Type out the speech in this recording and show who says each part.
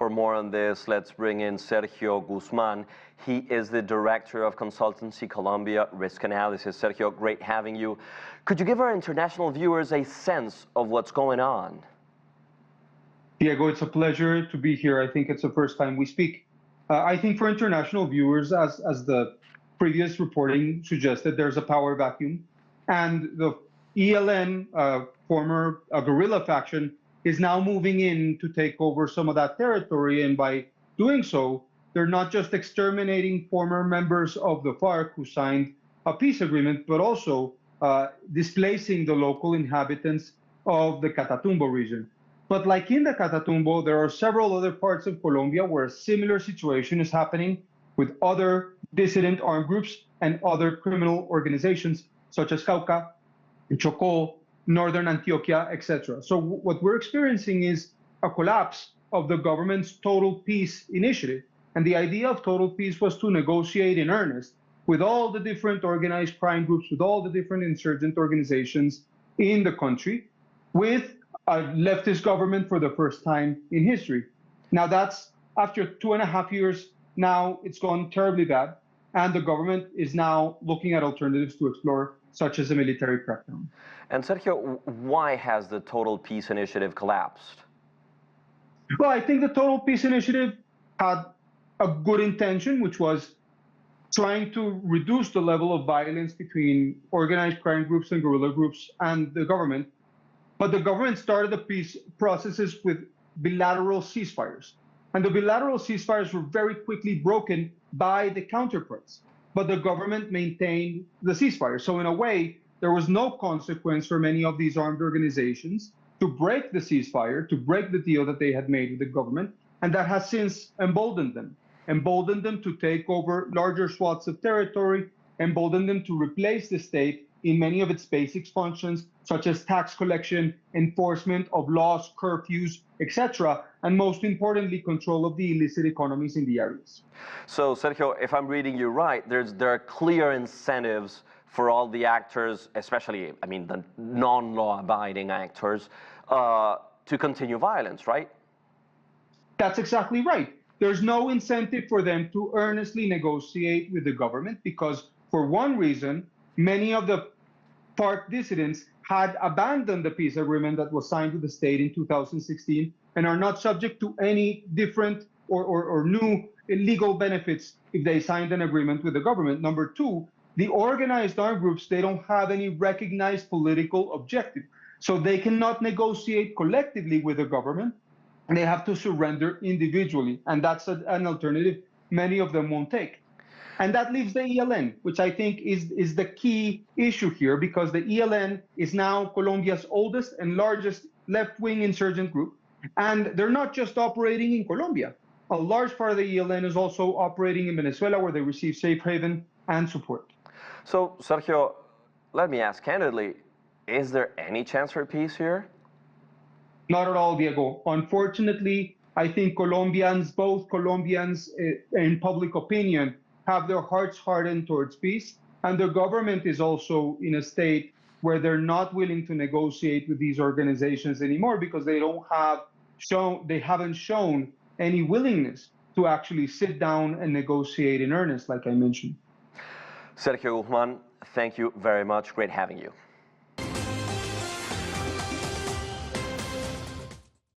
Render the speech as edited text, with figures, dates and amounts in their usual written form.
Speaker 1: for more on this, let's bring in Sergio Guzman. He is the director of consultancy Colombia Risk Analysis. Sergio, great having you. Could you give our international viewers a sense of what's going on?
Speaker 2: Diego, it's a pleasure to be here. I think it's the first time we speak. I think for international viewers, as the previous reporting suggested, there's a power vacuum. And the ELN, former guerrilla faction, is now moving in to take over some of that territory. And by doing so, they're not just exterminating former members of the FARC who signed a peace agreement, but also displacing the local inhabitants of the Catatumbo region. But like in the Catatumbo, there are several other parts of Colombia where a similar situation is happening with other dissident armed groups and other criminal organizations, such as Cauca, Chocó, Northern Antioquia, etc. So what we're experiencing is a collapse of the government's total peace initiative. And the idea of total peace was to negotiate in earnest with all the different organized crime groups, with all the different insurgent organizations in the country, with a leftist government for the first time in history. Now that's after 2.5 years. Now it's gone terribly bad, and the government is now looking at alternatives to explore, such as a military crackdown.
Speaker 1: And Sergio, why has the Total Peace Initiative collapsed?
Speaker 2: Well, I think the Total Peace Initiative had a good intention, which was trying to reduce the level of violence between organized crime groups and guerrilla groups and the government. But the government started the peace processes with bilateral ceasefires. And the bilateral ceasefires were very quickly broken by the counterparts. But the government maintained the ceasefire. So in a way, there was no consequence for many of these armed organizations to break the ceasefire, to break the deal that they had made with the government. And that has since emboldened them to take over larger swaths of territory, emboldened them to replace the state in many of its basic functions, such as tax collection, enforcement of laws, curfews, etc., and most importantly, control of the illicit economies in the areas.
Speaker 1: So, Sergio, if I'm reading you right, there are clear incentives for all the actors, especially, the non-law-abiding actors, to continue violence, right?
Speaker 2: That's exactly right. There's no incentive for them to earnestly negotiate with the government because, for one reason, many of the FARC dissidents had abandoned the peace agreement that was signed with the state in 2016 and are not subject to any different or new legal benefits if they signed an agreement with the government. Number two, the organized armed groups, they don't have any recognized political objective. So they cannot negotiate collectively with the government, and they have to surrender individually. And that's an alternative many of them won't take. And that leaves the ELN, which I think is the key issue here, because the ELN is now Colombia's oldest and largest left-wing insurgent group. And they're not just operating in Colombia. A large part of the ELN is also operating in Venezuela, where they receive safe haven and support.
Speaker 1: So, Sergio, let me ask candidly, is there any chance for peace here?
Speaker 2: Not at all, Diego. Unfortunately, I think both Colombians in public opinion, have their hearts hardened towards peace, and the government is also in a state where they're not willing to negotiate with these organizations anymore because they haven't shown any willingness to actually sit down and negotiate in earnest, like I mentioned.
Speaker 1: Sergio Guzman, thank you very much. Great having you.